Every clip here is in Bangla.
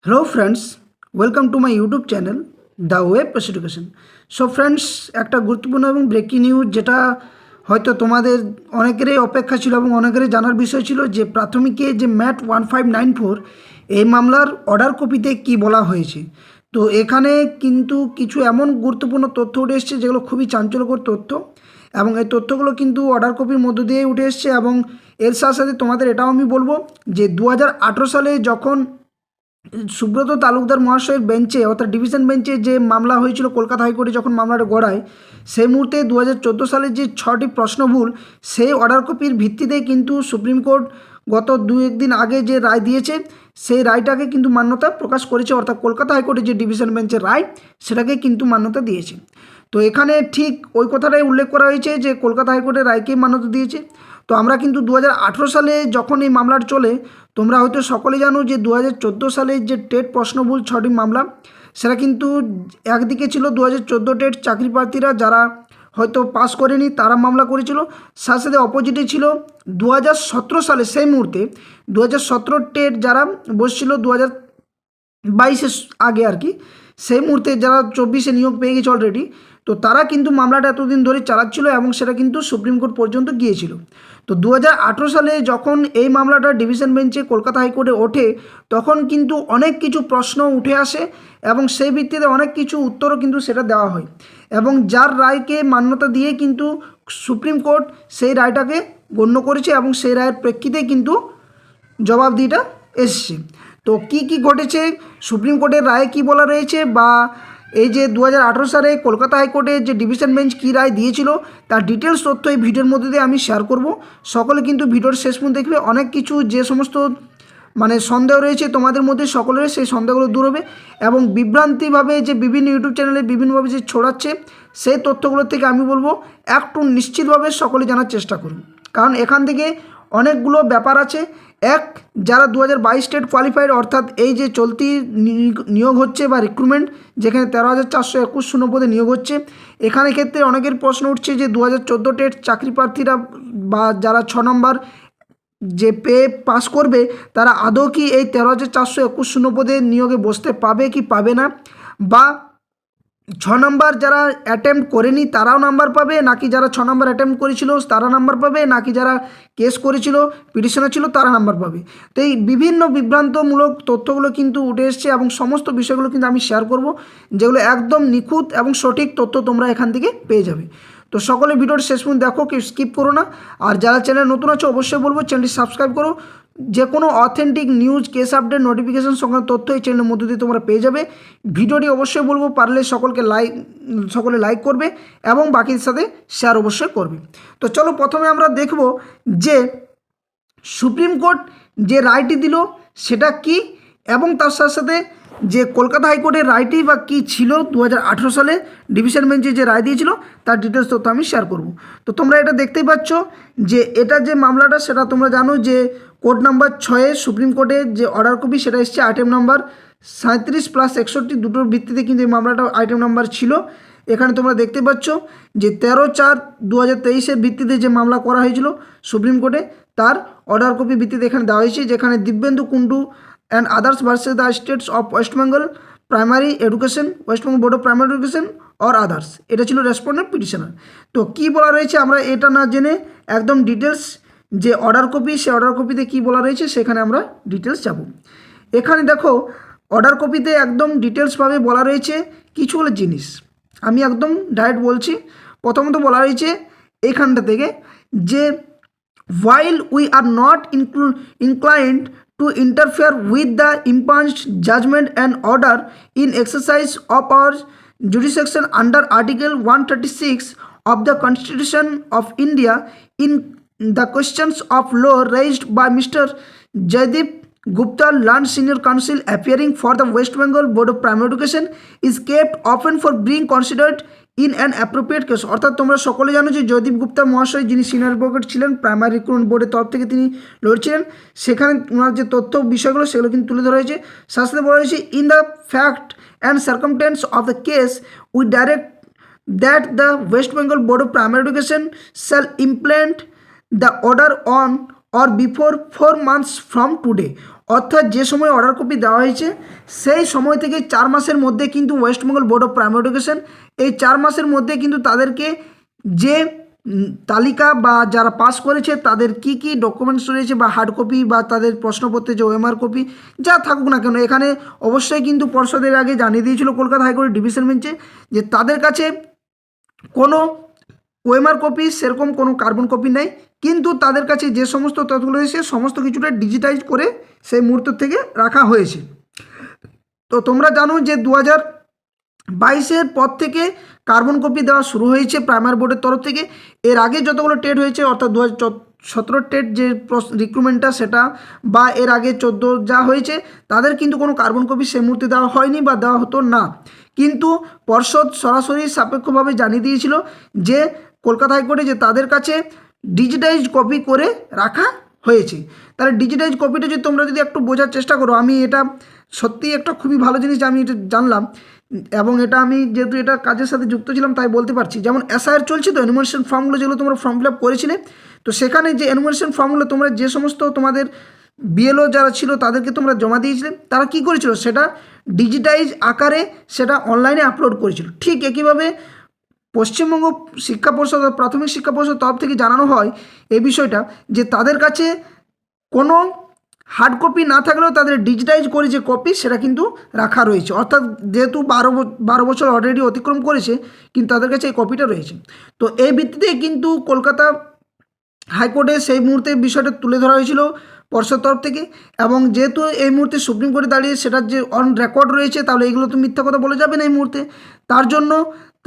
Hello friends, welcome to my YouTube channel the web education. So friends, একটা গুরুত্বপূর্ণ এবং ব্রেকিং নিউজ যেটা হয়তো তোমাদের অনেকেরই অপেক্ষা ছিল এবং অনেকেরই জানার বিষয় ছিল যে প্রাথমিকে যে ম্যাট 1594 এই মামলার অর্ডার কপিতে কি বলা হয়েছে। তো এখানে কিন্তু কিছু এমন গুরুত্বপূর্ণ তথ্য উঠে এসছে যেগুলো খুবই চাঞ্চল্যকর তথ্য, এবং এই তথ্যগুলো কিন্তু অর্ডার কপির মধ্য দিয়েই উঠে এসছে। এবং এর সাথে সাথে তোমাদের এটাও আমি বলবো যে 2018 সালে যখন সুব্রত তালুকদার মহাশয়ের বেঞ্চে অর্থাৎ ডিভিশন বেঞ্চে যে মামলা হয়েছিল কলকাতা হাইকোর্টে, যখন মামলাটা গড়ায় সেই মুহূর্তে 2014 সালের যে 6টি প্রশ্নভুল সেই অর্ডার কপির ভিত্তিতেই কিন্তু সুপ্রিম কোর্ট গত দু একদিন আগে যে রায় দিয়েছে সেই রায়টাকে কিন্তু মান্যতা প্রকাশ করেছে, অর্থাৎ কলকাতা হাইকোর্টের যে ডিভিশন বেঞ্চের রায় সেটাকে কিন্তু মান্যতা দিয়েছে। তো এখানে ঠিক ওই কথাটাই উল্লেখ করা হয়েছে যে কলকাতা হাইকোর্টের রায়কেই মান্যতা দিয়েছে। তো আমরা কিন্তু 2018 সালে যখন এই মামলাটা চলে, তোমরা হয়তো সকলে জানো যে 2014 সালের যে টেট প্রশ্নভুল 6টি মামলা, সেটা কিন্তু একদিকে ছিল 2014 টেট চাকরি প্রার্থীরা যারা হয়তো পাস করেনি তারা মামলা করেছিল, সাথে সাথে অপোজিটে ছিল 2017 সালে সেই মুহূর্তে 2017 টেট যারা বসছিল 2022-এর আগে আর কি, সেই মুহূর্তে যারা 24-এ নিয়োগ পেয়ে গেছে অলরেডি, তো তারা কিন্তু মামলাটা এতদিন ধরে চালাচ্ছিল এবং সেটা কিন্তু সুপ্রিম কোর্ট পর্যন্ত গিয়েছিল। তো 2018 সালে যখন এই মামলাটা ডিভিশন বেঞ্চে কলকাতা হাইকোর্টে ওঠে, তখন কিন্তু অনেক কিছু প্রশ্ন উঠে আসে এবং সেই ভিত্তিতে অনেক কিছু উত্তরও কিন্তু সেটা দেওয়া হয়, এবং যার রায়কে মান্যতা দিয়ে কিন্তু সুপ্রিম কোর্ট সেই রায়টাকে গণ্য করেছে এবং সেই রায়ের প্রেক্ষিতে কিন্তু জবাবদিহিটা এসছে। তো কি কি ঘটেছে, সুপ্রিম কোর্টের রায়ে কি বলা রয়েছে, বা এই যে 2018 সালে কলকাতা হাইকোর্টের যে ডিভিশন বেঞ্চ কী রায় দিয়েছিল তার ডিটেলস তথ্য এই ভিডিওর মধ্যে দিয়ে আমি শেয়ার করব। সকলে কিন্তু ভিডিওর শেষ পর্যন্ত দেখবে, অনেক কিছু যে সমস্ত সন্দেহ রয়েছে তোমাদের মধ্যে সকলের সেই সন্দেহগুলো দূর হবে, এবং বিভ্রান্তিভাবে যে বিভিন্ন ইউটিউব চ্যানেলে বিভিন্নভাবে যে ছড়াচ্ছে সেই তথ্যগুলোর থেকে আমি বলবো একটু নিশ্চিতভাবে সকলে জানার চেষ্টা করুন, কারণ এখান থেকে অনেকগুলো ব্যাপার আছে। এক, যারা 2022 স্টেট কোয়ালিফাইড, অর্থাৎ এই যে চলতি নিয়োগ হচ্ছে বা রিক্রুটমেন্ট যেখানে 13,421 শূন্য পদে নিয়োগ হচ্ছে, এখানে ক্ষেত্রে অনেকের প্রশ্ন উঠছে যে 2014 টেট চাকরি প্রার্থীরা বা যারা 6 নম্বর যে পাস করবে তারা আদৌ কি এই 13,421 শূন্য পদে নিয়োগে বসতে পাবে কি পাবে না, বা 6 নম্বর যারা অ্যাটেম্প্ট করেনি তারাও নাম্বার পাবে, নাকি যারা 6 নম্বর অ্যাটেম্প্ট করেছিল তারা নাম্বার পাবে, নাকি যারা কেস করেছিল পিটিশনার ছিল তারা নাম্বার পাবে। তো এই বিভিন্ন বিভ্রান্তমূলক তথ্যগুলো কিন্তু উঠে এসছে এবং সমস্ত বিষয়গুলো কিন্তু আমি শেয়ার করব, যেগুলো একদম নিখুঁত এবং সঠিক তথ্য তোমরা এখান থেকে পেয়ে যাবে। তো সকলে ভিডিওর শেষ পর্যন্ত দেখো, কেউ স্কিপ করো না। আর যারা চ্যানেল নতুন আছে অবশ্যই বলবো চ্যানেলটি সাবস্ক্রাইব করো। যে কোনো authentic news, case update, notification সংক্রান্ত তথ্য এই চ্যানেলের মধ্যে দিয়ে তোমরা পেয়ে যাবে। ভিডিওটি অবশ্যই বলবো পারলে সকলে লাইক করবে এবং বাকির সাথে শেয়ার অবশ্যই করবে। তো চলো প্রথমে আমরা দেখব যে সুপ্রিম কোর্ট যে রায়টি দিল সেটা কি, এবং তার সাথে সাথে যে কলকাতা হাইকোর্টের রায়টি বা কী ছিল 2018 সালে ডিভিশন বেঞ্চে যে রায় দিয়েছিল তার ডিটেলস তথ্য আমি শেয়ার করব। তো তোমরা এটা দেখতেই পাচ্ছ যে এটা যে মামলাটা সেটা তোমরা জানো যে কোর্ট নাম্বার 6 সুপ্রিম কোর্টের যে অর্ডার কপি সেটা এসছে আইটেম নাম্বার 37+61 দুটোর ভিত্তিতে কিন্তু এই মামলাটা আইটেম নাম্বার ছিল। এখানে তোমরা দেখতে পাচ্ছ যে 13/4/2023-এর ভিত্তিতে যে মামলা করা হয়েছিল সুপ্রিম কোর্টে তার অর্ডার কপি ভিত্তিতে এখানে দেওয়া হয়েছে, যেখানে Dibyendu Kundu and others versus the states of West Bengal primary education, West Bengal board of primary education or others, এটা ছিল রেসপন্ডেন্ট পিটিশনার। তো কী বলা রয়েছে আমরা এটা না জেনে একদম ডিটেলস যে অর্ডার কপি, সে অর্ডার কপিতে কী বলা রয়েছে সেখানে আমরা ডিটেলস যাব। এখানে দেখো অর্ডার কপিতে একদম ডিটেলসভাবে বলা রয়েছে কিছুগুলো জিনিস, আমি একদম ডাইরেক্ট বলছি। প্রথমত বলা রয়েছে এইখানটা থেকে যে while we are not inclined to interfere with the impugned judgment and order in exercise of our jurisdiction under Article 136 of the Constitution of India in the questions of law raised by Mr. Jaideep Gupta, Land Senior Counsel appearing for the West Bengal Board of Primary Education, is kept open for being considered in an appropriate case. অর্থাৎ তোমরা সকলে জানো যে জয়দীপ গুপ্তা মহাশয় যিনি সিনিয়র অ্যাডভোকেট ছিলেন, প্রাইমারি রিক্রুটমেন্ট বোর্ডের তরফ থেকে তিনি লড়ছিলেন, সেখানে ওনার যে তথ্য বিষয়গুলো সেগুলো কিন্তু তুলে ধরা হয়েছে। সাথে বলা হয়েছে in the fact and circumstance of the case we direct that the West Bengal board of primary education shall implement the order on or before 4 months from today, অর্থাৎ যে সময় অর্ডার কপি দেওয়া হয়েছে সেই সময় থেকে 4 মাসের মধ্যে কিন্তু West Bengal board of primary education এই 4 মাসের মধ্যে কিন্তু তাদেরকে যে তালিকা বা যারা পাস করেছে তাদের কি কি ডকুমেন্টস রয়েছে বা হার্ড কপি বা তাদের প্রশ্নপত্রের যে ওএমআর কপি যা থাকুক না কেন, এখানে অবশ্যই কিন্তু পর্ষদের আগে জানিয়ে দিয়েছিল কলকাতা হাইকোর্টের ডিভিশন বেঞ্চে যে তাদের কাছে কোনো ওএমআর কপি সেরকম কোনো কার্বন কপি নেই, কিন্তু তাদের কাছে যে সমস্ত তথ্যগুলো রয়েছে সমস্ত কিছুটা ডিজিটাইজ করে সেই মুহূর্ত থেকে রাখা হয়েছে। তো তোমরা জানো যে 2022-এর পর থেকে কার্বন কপি দেওয়া শুরু হয়েছে প্রাইমারি বোর্ডের তরফ থেকে। এর আগে যতগুলো টেট হয়েছে অর্থাৎ 2017 টেট যে রিক্রুটমেন্টটা সেটা বা এর আগে 14 যা হয়েছে তাদের কিন্তু কোনো কার্বন কপি সেই মুহূর্তে দেওয়া হয়নি বা দেওয়া হতো না, কিন্তু পর্ষদ সরাসরি সাপেক্ষভাবে জানিয়ে দিয়েছিল যে কলকাতা হাইকোর্টে যে তাদের কাছে ডিজিটাইজ কপি করে রাখা হয়েছে। তাহলে ডিজিটাইজ কপিটা যদি তোমরা যদি একটু বোঝার চেষ্টা করো, আমি এটা সত্যিই একটা খুবই ভালো জিনিস আমি এটা জানলাম এবং এটা আমি যেহেতু এটা কাজের সাথে যুক্ত ছিলাম তাই বলতে পারছি। যেমন এসআইআর চলছে তো এনুমারেশন ফর্মগুলো যেগুলো তোমরা ফর্ম ফিল আপ করেছিলে, তো সেখানে যে এনুমারেশন ফর্মগুলো তোমরা যে সমস্ত তোমাদের বিএলও যারা ছিল তাদেরকে তোমরা জমা দিয়েছিলে তারা কি করেছিল সেটা ডিজিটাইজ আকারে সেটা অনলাইনে আপলোড করেছিল। ঠিক একইভাবে পশ্চিমবঙ্গ শিক্ষা পর্ষদ প্রাথমিক শিক্ষা পর্ষদ তরফ থেকে জানানো হয় এই বিষয়টা যে তাদের কাছে কোনো হার্ড কপি না থাকলেও তাদের ডিজিটাইজ করে যে কপি সেটা কিন্তু রাখা রয়েছে, অর্থাৎ যেহেতু 12 বছর অলরেডি অতিক্রম করেছে কিন্তু তাদের কাছে এই কপিটা রয়েছে। তো এই ভিত্তিতে কিন্তু কলকাতা হাইকোর্টে সেই মুহূর্তে বিষয়টা তুলে ধরা হয়েছিল পর্ষদ তরফ থেকে, এবং যেহেতু এই মুহূর্তে সুপ্রিম কোর্টে দাঁড়িয়ে সেটার যে অন রেকর্ড রয়েছে তাহলে এগুলো তো মিথ্যা কথা বলে যাবে না এই মুহূর্তে, তার জন্য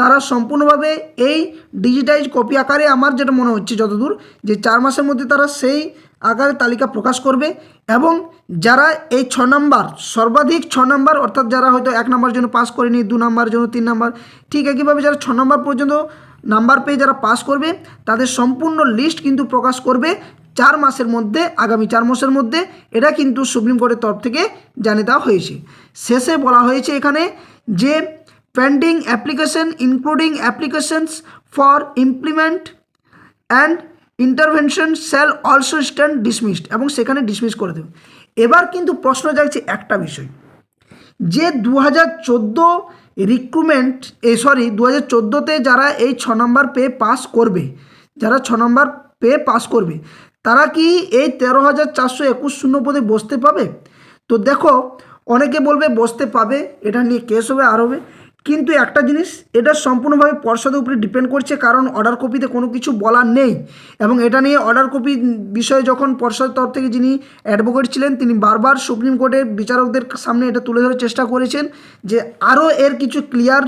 তারা সম্পূর্ণভাবে এই ডিজিটাইজ কপি আকারে আমার যেটা মনে হচ্ছে যতদূর যে 4 মাসের মধ্যে তারা সেই আকারে তালিকা প্রকাশ করবে। এবং যারা এই 6 নাম্বার সর্বাধিক 6 নাম্বার অর্থাৎ যারা হয়তো 1 নাম্বার জন্য পাস করেনি, 2 নাম্বার জন্য 3 নাম্বার, ঠিক একইভাবে যারা 6 নাম্বার পর্যন্ত নাম্বার পেয়ে যারা পাস করবে তাদের সম্পূর্ণ লিস্ট কিন্তু প্রকাশ করবে 4 মাসের মধ্যে, আগামী 4 মাসের মধ্যে। এটা কিন্তু সুপ্রিম কোর্টের তরফ থেকে জানিয়ে দেওয়া হয়েছে। শেষে বলা হয়েছে এখানে যে pending application including applications for implement and intervention shall also stand dismissed, এবং সেখানে ডিসমিস করে দেবে। এবার কিন্তু প্রশ্ন জাগছে একটা বিষয় যে 2014 রিক্রুটমেন্ট 2014তে যারা এই 6 নম্বর পেয়ে পাস করবে, যারা 6 নম্বর পেয়ে পাস করবে তারা কি এই 13,421 শূন্য পদে বসতে পাবে? তো দেখো অনেকে বলবে বসতে পাবে, এটা নিয়ে কেস হবে আর হবে, কিন্তু একটা জিনিস এটা সম্পূর্ণভাবে পর্ষদের উপরে ডিপেন্ড করছে, কারণ অর্ডার কপিতে কোনো কিছু বলার নেই। এবং এটা নিয়ে অর্ডার কপি বিষয়ে যখন পর্ষদের তরফ থেকে যিনি অ্যাডভোকেট ছিলেন তিনি বারবার সুপ্রিম কোর্টের বিচারকদের সামনে এটা তুলে ধরার চেষ্টা করেছেন যে আরও এর কিছু ক্লিয়ার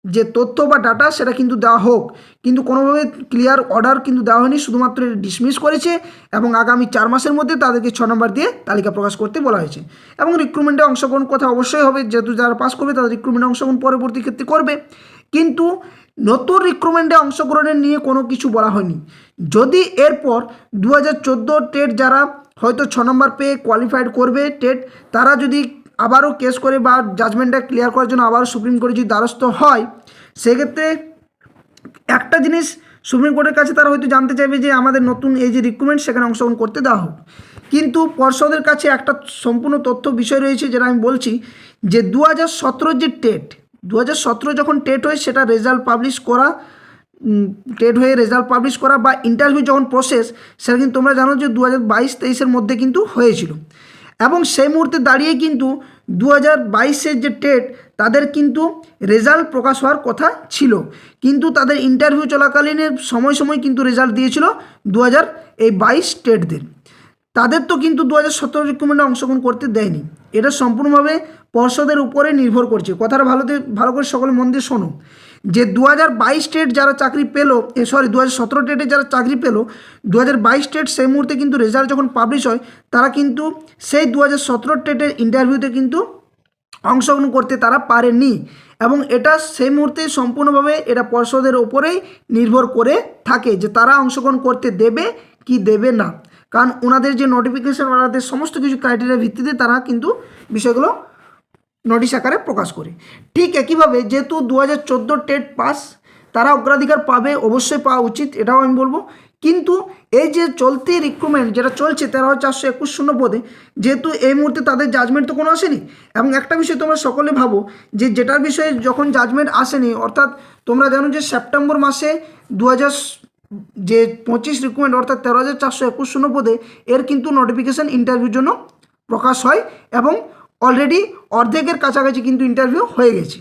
যে তথ্য বা ডাটা সেটা কিন্তু দেওয়া হোক, কিন্তু কোনোভাবে ক্লিয়ার অর্ডার কিন্তু দেওয়া হয়নি, শুধুমাত্র ডিসমিস করেছে এবং আগামী 4 মাসের মধ্যে তাদেরকে 6 নম্বর দিয়ে তালিকা প্রকাশ করতে বলা হয়েছে। এবং রিক্রুটমেন্টে অংশগ্রহণ কথা অবশ্যই হবে, যেহেতু যারা পাস করবে তাদের রিক্রুটমেন্টে অংশগ্রহণ পরবর্তী ক্ষেত্রে করবে, কিন্তু নতুন রিক্রুটমেন্টে অংশগ্রহণের নিয়ে কোনো কিছু বলা হয়নি। যদি এরপর 2014 টেট যারা হয়তো 6 নম্বর পেয়ে কোয়ালিফাইড করবে টেট, তারা যদি আবারও কেস করে বা জাজমেন্টটা ক্লিয়ার করার জন্য আবারও সুপ্রিম কোর্টে যদি দ্বারস্থ হয়, সেক্ষেত্রে একটা জিনিস সুপ্রিম কোর্টের কাছে তারা হয়তো জানতে চাইবে যে আমাদের নতুন এই যে রিক্রুটমেন্ট সেখানে অংশগ্রহণ করতে দেওয়া হোক। কিন্তু পর্ষদের কাছে একটা সম্পূর্ণ তথ্য বিষয় রয়েছে যেটা আমি বলছি যে 2017 যে টেট 2017 যখন টেট হয় সেটা রেজাল্ট পাবলিশ করা, টেট হয়ে রেজাল্ট পাবলিশ করা বা ইন্টারভিউ যখন প্রসেস সেটা কিন্তু তোমরা জানো যে 2022-23-এর মধ্যে কিন্তু হয়েছিল, এবং সেই মুহূর্তে দাঁড়িয়ে কিন্তু 2022-এর যে টেট তাদের কিন্তু রেজাল্ট প্রকাশ হওয়ার কথা ছিল, কিন্তু তাদের ইন্টারভিউ চলাকালীনের সময় কিন্তু রেজাল্ট দিয়েছিল 2022 টেটদের, তাদের তো কিন্তু 2017 রিক্রুটমেন্টে অংশগ্রহণ করতে দেয়নি। এটা সম্পূর্ণভাবে পর্ষদের উপরে নির্ভর করছে। কথাটা ভালো করে সকলে মন দিয়ে শোনো যে 2022 টেট যারা চাকরি পেলো 2017 টেটে যারা চাকরি পেলো 2022 টেট সেই মুহূর্তে কিন্তু রেজাল্ট যখন পাবলিশ হয় তারা কিন্তু সেই 2017 টেটের ইন্টারভিউতে কিন্তু অংশগ্রহণ করতে তারা পারেনি, এবং এটা সেই মুহূর্তে সম্পূর্ণভাবে এটা পর্ষদের ওপরেই নির্ভর করে থাকে যে তারা অংশগ্রহণ করতে দেবে কি দেবে না, কারণ ওনাদের যে নোটিফিকেশন ওনাদের সমস্ত কিছু ক্রাইটেরিয়ার ভিত্তিতে তারা কিন্তু বিষয়গুলো নোটিশ আকারে প্রকাশ করে। ঠিক একইভাবে যেহেতু 2014 টেট পাস তারা অগ্রাধিকার পাবে, অবশ্যই পাওয়া উচিত, এটাও আমি বলবো, কিন্তু এই যে চলতি রিক্রুটমেন্ট যেটা চলছে 13,421 পদে, যেহেতু এই মুহূর্তে তাদের জাজমেন্ট তো কোনো আসেনি, এবং একটা বিষয় তোমরা সকলে ভাবো যে যেটার বিষয়ে যখন জাজমেন্ট আসেনি, অর্থাৎ তোমরা জানো যে সেপ্টেম্বর মাসে 2025 রিক্রুটমেন্ট অর্থাৎ 13,421 পদে এর কিন্তু নোটিফিকেশান ইন্টারভিউর জন্য প্রকাশ হয় এবং অলরেডি অর্ধেকের কাছাকাছি কিন্তু ইন্টারভিউ হয়ে গেছে।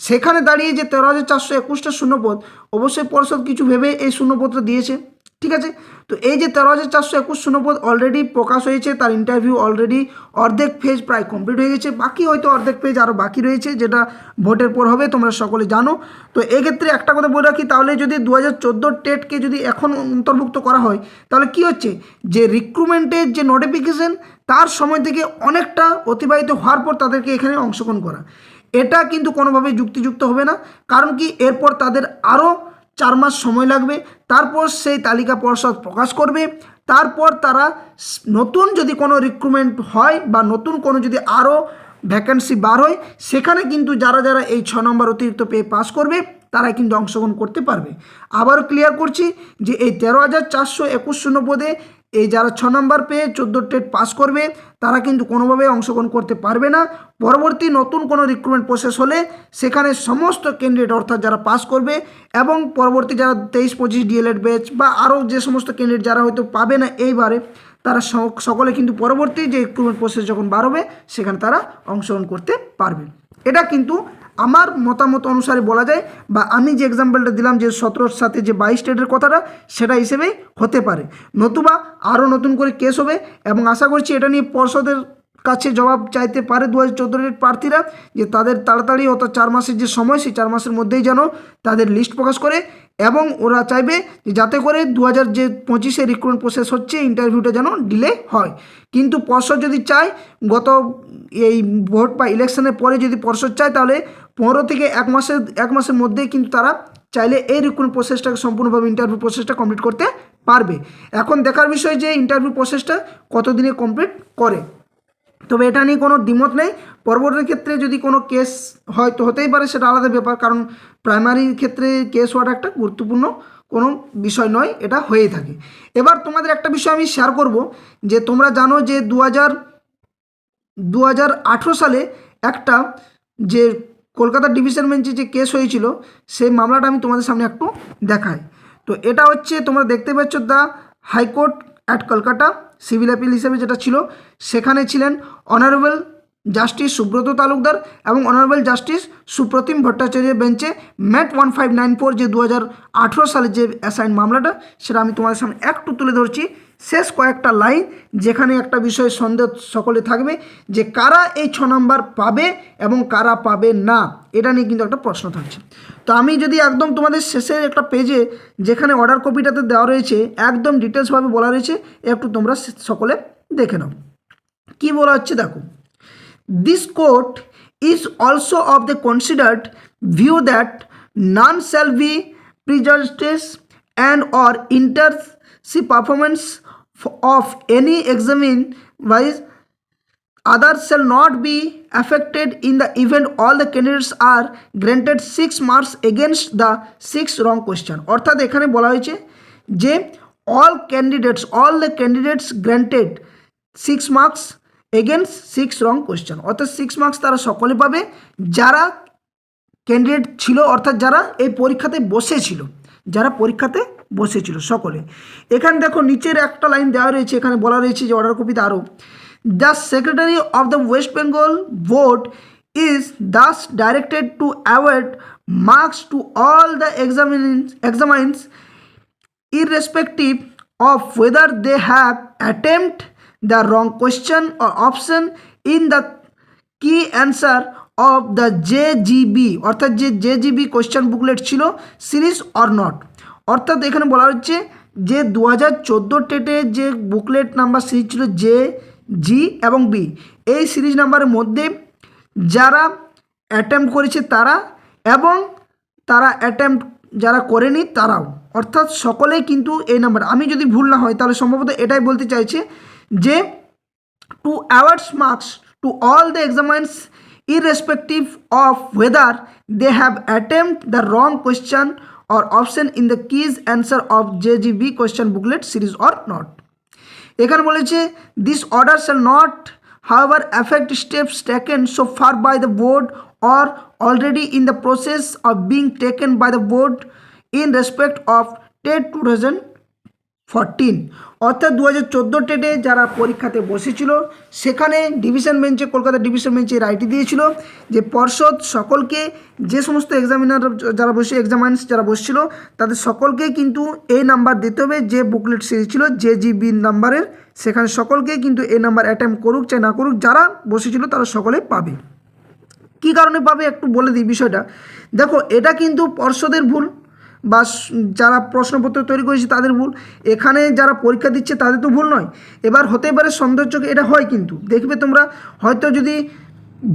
সেখানে দাঁড়িয়ে যে 13,421টা শূন্যপদ, অবশ্যই পর্ষদ কিছু ভেবে এই শূন্যপদটা দিয়েছে, ঠিক আছে। তো এই যে 13,421 শূন্যপদ অলরেডি প্রকাশ হয়েছে, তার ইন্টারভিউ অলরেডি অর্ধেক ফেজ প্রায় কমপ্লিট হয়ে গেছে, বাকি হয়তো অর্ধেক ফেজ আরও বাকি রয়েছে, যেটা ভোটের পর হবে, তোমরা সকলে জানো। তো এক্ষেত্রে একটা কথা বলে রাখি, তাহলে যদি 2014 টেটকে যদি এখন অন্তর্ভুক্ত করা হয়, তাহলে কি হচ্ছে যে রিক্রুটমেন্টের যে নোটিফিকেশন তার সময় থেকে অনেকটা অতিবাহিত হওয়ার পর তাদেরকে এখানে অংশগ্রহণ করা, এটা কিন্তু কোনোভাবেই যুক্তিযুক্ত হবে না। কারণ কি, এরপর তাদের আরও 4 মাস সময় লাগবে, তারপর সেই তালিকা পর্ষদ প্রকাশ করবে, তারপর তারা নতুন যদি কোনো রিক্রুটমেন্ট হয় বা নতুন কোনো যদি আরও ভ্যাকেন্সি বার হয়, সেখানে কিন্তু যারা যারা এই 6 নম্বর অতিরিক্ত পেয়ে পাস করবে তারা কিন্তু অংশগ্রহণ করতে পারবে। আবারও ক্লিয়ার করছি যে এই 13,421 শূন্যপদে এই যারা 6 নম্বর পেয়ে 14 টেট পাস করবে তারা কিন্তু কোনোভাবে অংশগ্রহণ করতে পারবে না। পরবর্তী নতুন কোনো রিক্রুটমেন্ট প্রসেস হলে সেখানে সমস্ত ক্যান্ডিডেট অর্থাৎ যারা পাস করবে এবং পরবর্তী যারা 23-25 ডিএলএড ব্যাচ বা আরও যে সমস্ত ক্যান্ডিডেট যারা হয়তো পাবে না এইবারে, তারা সকলে কিন্তু পরবর্তী যে রিক্রুটমেন্ট প্রসেস যখন বার হবে সেখানে তারা অংশগ্রহণ করতে পারবে। এটা কিন্তু আমার মতামত অনুসারে বলা যায়, বা আমি যে এক্সাম্পলটা দিলাম যে 17-র সাথে যে 22 স্টেটের কথাটা, সেটা হিসেবেই হতে পারে, নতুবা আরও নতুন করে কেস হবে। এবং আশা করছি এটা নিয়ে পর্ষদের কাছে জবাব চাইতে পারে 2014 প্রার্থীরা, যে তাদের তাড়াতাড়ি অর্থাৎ 4 মাসের যে সময়, সেই 4 মাসের মধ্যেই যেন তাদের লিস্ট প্রকাশ করে, এবং ওরা চাইবে যে যাতে করে 2025 রিক্রুটমেন্ট প্রসেস হচ্ছে ইন্টারভিউটা যেন ডিলে হয়। কিন্তু পর্ষদ যদি চায়, গত এই ভোট বা ইলেকশনের পরে যদি পর্ষদ চায়, তাহলে 15 থেকে 1 মাসের মধ্যেই কিন্তু তারা চাইলে এই রিক্রুটমেন্ট প্রসেসটাকে সম্পূর্ণভাবে ইন্টারভিউ প্রসেসটা কমপ্লিট করতে পারবে। এখন দেখার বিষয় যে ইন্টারভিউ প্রসেসটা কতদিনে কমপ্লিট করে, তবে এটা নিয়ে কোনো দ্বিমত নেই। পরবর্তী ক্ষেত্রে যদি কোনো কেস হয় তো হতেই পারে, সেটা আলাদা ব্যাপার, কারণ প্রাইমারির ক্ষেত্রে কেস হওয়াটা একটা গুরুত্বপূর্ণ কোনো বিষয় নয়, এটা হয়েই থাকে। এবার তোমাদের একটা বিষয় আমি শেয়ার করব, যে তোমরা জানো যে 2018 সালে একটা যে কলকাতা ডিভিশন বেঞ্চে যে কেস হয়েছিল, সেই মামলাটা আমি তোমাদের সামনে একটু দেখাই। তো এটা হচ্ছে তোমরা দেখতে পাচ্ছ the high court at Kolkata civil appeal হিসেবে যেটা ছিল, সেখানে ছিলেন অনারেবল জাস্টিস সুব্রত তালুকদার এবং অনারেবল জাস্টিস সুপ্রতিম ভট্টাচার্যের বেঞ্চে ম্যাট 1594 যে 2018 সালে যে অ্যাসাইন মামলাটা, সেটা আমি তোমাদের সামনে একটু তুলে ধরছি। শেষ কয়েকটা লাইন, যেখানে একটা বিষয় সন্দেহ সকলে থাকবে যে কারা এই 6 নম্বর পাবে এবং কারা পাবে না, এটা নিয়ে কিন্তু একটা প্রশ্ন থাকছে। তো আমি যদি একদম তোমাদের শেষের একটা পেজে যেখানে অর্ডার কপিটাতে দেওয়া রয়েছে, একদম ডিটেলসভাবে বলা রয়েছে, একটু তোমরা সকলে দেখে নাও কি বলা হচ্ছে। দেখো, this court is also of the considered view that none shall be prejudiced and or interse performance of any examine wise others shall not be affected in the event all the candidates are granted 6 marks against the 6 wrong question। অর্থাৎ এখানে বলা হয়েছে যে all the candidates granted 6 marks against 6 wrong question, অর্থাৎ 6 মার্কস তারা সকলে পাবে যারা ক্যান্ডিডেট ছিল, অর্থাৎ যারা এই পরীক্ষাতে বসেছিল সকলে। এখানে দেখো নিচের একটা লাইন দেওয়া রয়েছে, এখানে বলা রয়েছে যে অর্ডার কপিতে আরও, the secretary of the West Bengal board is thus directed to award marks to all the examinees irrespective of whether they have attempted the wrong question or option in the key answer of the JGB, অর্থাৎ যে JGB কোয়েশ্চেন বুকলেট ছিল সিরিজ অর নট। অর্থাৎ এখানে বলা হচ্ছে যে 2014 টেটে যে বুকলেট নাম্বার সিরিজ ছিল জে, জি এবং বি, এই সিরিজ নাম্বারের মধ্যে যারা অ্যাটেম্প্ট করেছে তারা এবং তারা অ্যাটেম্প্ট যারা করেনি তারাও, অর্থাৎ সকলেই কিন্তু এই নাম্বার, আমি যদি ভুল না হয় তাহলে সম্ভবত এটাই বলতে চাইছে যে to awards marks to all the examinees irrespective of whether they have attempted the wrong question or option in the keys answer of JGB question booklet series or not. এখানে বলেছে this order shall not however affect steps taken so far by the board or already in the process of being taken by the board in respect of TET 2014 অর্থাৎ 2014 টেটে যারা পরীক্ষাতে বসেছিল সেখানে ডিভিশন বেঞ্চে কলকাতা ডিভিশন বেঞ্চে রায়টি দিয়েছিল যে পর্ষদ সকলকে যে সমস্ত এক্সামিনার যারা বসে এক্সামাইন্স যারা বসছিল তাদের সকলকেই কিন্তু এই নাম্বার দিতে হবে যে বুকলেট সিরিজ ছিল JGB নাম্বারের, সেখানে সকলকেই কিন্তু এই নাম্বার অ্যাটেম্প করুক চাই না করুক যারা বসেছিল তারা সকলেই পাবে। কী কারণে পাবে একটু বলে দিই বিষয়টা। দেখো এটা কিন্তু পর্ষদের ভুল বা যারা প্রশ্নপত্র তৈরি করেছে তাদের ভুল, এখানে যারা পরীক্ষা দিচ্ছে তাদের তো ভুল নয়। এবার হতে পারে সৌন্দর্যকে এটা হয়, কিন্তু দেখবে তোমরা হয়তো যদি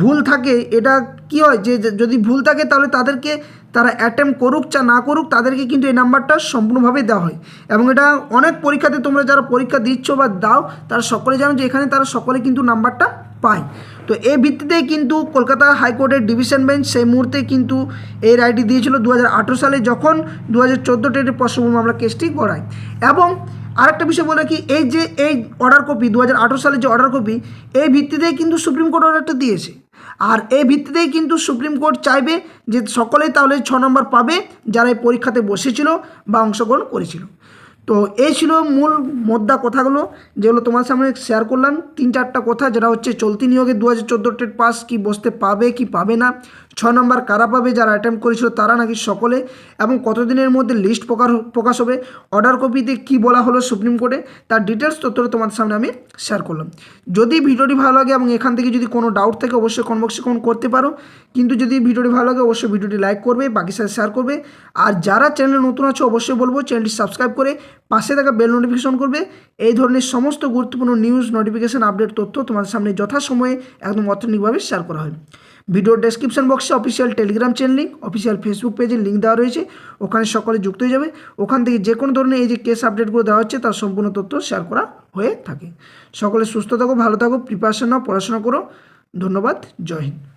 ভুল থাকে এটা কি হয় যে যদি ভুল থাকে তাহলে তাদেরকে তারা অ্যাটেম্প করুক চা না করুক তাদেরকে কিন্তু এই নাম্বারটা সম্পূর্ণভাবে দেওয়া হয়। এবং এটা অনেক পরীক্ষাতে তোমরা যারা পরীক্ষা দিচ্ছ বা দাও তারা সকলে জানো যে এখানে তারা সকলে কিন্তু নাম্বারটা পায়। তো এই ভিত্তিতেই কিন্তু কলকাতা হাইকোর্টের ডিভিশন বেঞ্চ সেই মুহূর্তে কিন্তু এই রায়টি দিয়েছিল 2018 সালে যখন 2014 টেটের প্রশ্নভুল মামলা কেসটি গড়ায়। এবং আরেকটা বিষয় বলে কি এই যে এই অর্ডার কপি 2018 সালে যে অর্ডার কপি এই ভিত্তিতেই কিন্তু সুপ্রিম কোর্ট অর্ডারটা দিয়েছে, আর এই ভিত্তিতেই কিন্তু সুপ্রিম কোর্ট চাইবে যে সকলেই তাহলে 6 নম্বর পাবে যারা এই পরীক্ষাতে বসেছিল বা অংশগ্রহণ করেছিল। তো এই ছিল মূল মোদ্দা কথাগুলো যেগুলো তোমার সামনে শেয়ার করলাম, 3-4টা কথা, যেটা হচ্ছে চলতি নিয়োগে 2014 টেট পাস কি বসতে পাবে কি পাবে না, 6 নম্বর কারা পাবে যারা অ্যাটেম্প করেছিল তারা নাকি সকলে, এবং কতদিনের মধ্যে লিস্ট প্রকাশ হবে, অর্ডার কপিতে কি বলা হলো সুপ্রিম কোর্টে, তার ডিটেলস তথ্যটা তোমাদের সামনে আমি শেয়ার করলাম। যদি ভিডিওটি ভালো লাগে এবং এখান থেকে যদি কোনো ডাউট থাকে অবশ্যই কমেন্ট বক্সে কমেন্ট করতে পারো, কিন্তু যদি ভিডিওটি ভালো লাগে অবশ্যই ভিডিওটি লাইক করবে, বাকি সাথে শেয়ার করবে, আর যারা চ্যানেলে নতুন আছে অবশ্যই বলবো চ্যানেলটি সাবস্ক্রাইব করে পাশে থাকা বেল নোটিফিকেশন করবে। এই ধরনের সমস্ত গুরুত্বপূর্ণ নিউজ নোটিফিকেশন আপডেট তথ্য তোমাদের সামনে যথাসময়ে একদম অর্থনৈতিকভাবে শেয়ার করা হয়। ভিডিওর ডেসক্রিপশন বক্সে official Telegram channel link, official Facebook পেজের লিঙ্ক দেওয়া রয়েছে, ওখানে সকলে যুক্ত হয়ে যাবে। ওখান থেকে যে কোনো ধরনের এই যে কেস আপডেটগুলো দেওয়া হচ্ছে তার সম্পূর্ণ তথ্য শেয়ার করা হয়ে থাকে। সকলে সুস্থ থাকো, ভালো থাকো, প্রিপারেশন নাও, পড়াশোনা করো। ধন্যবাদ, জয় হিন্দ।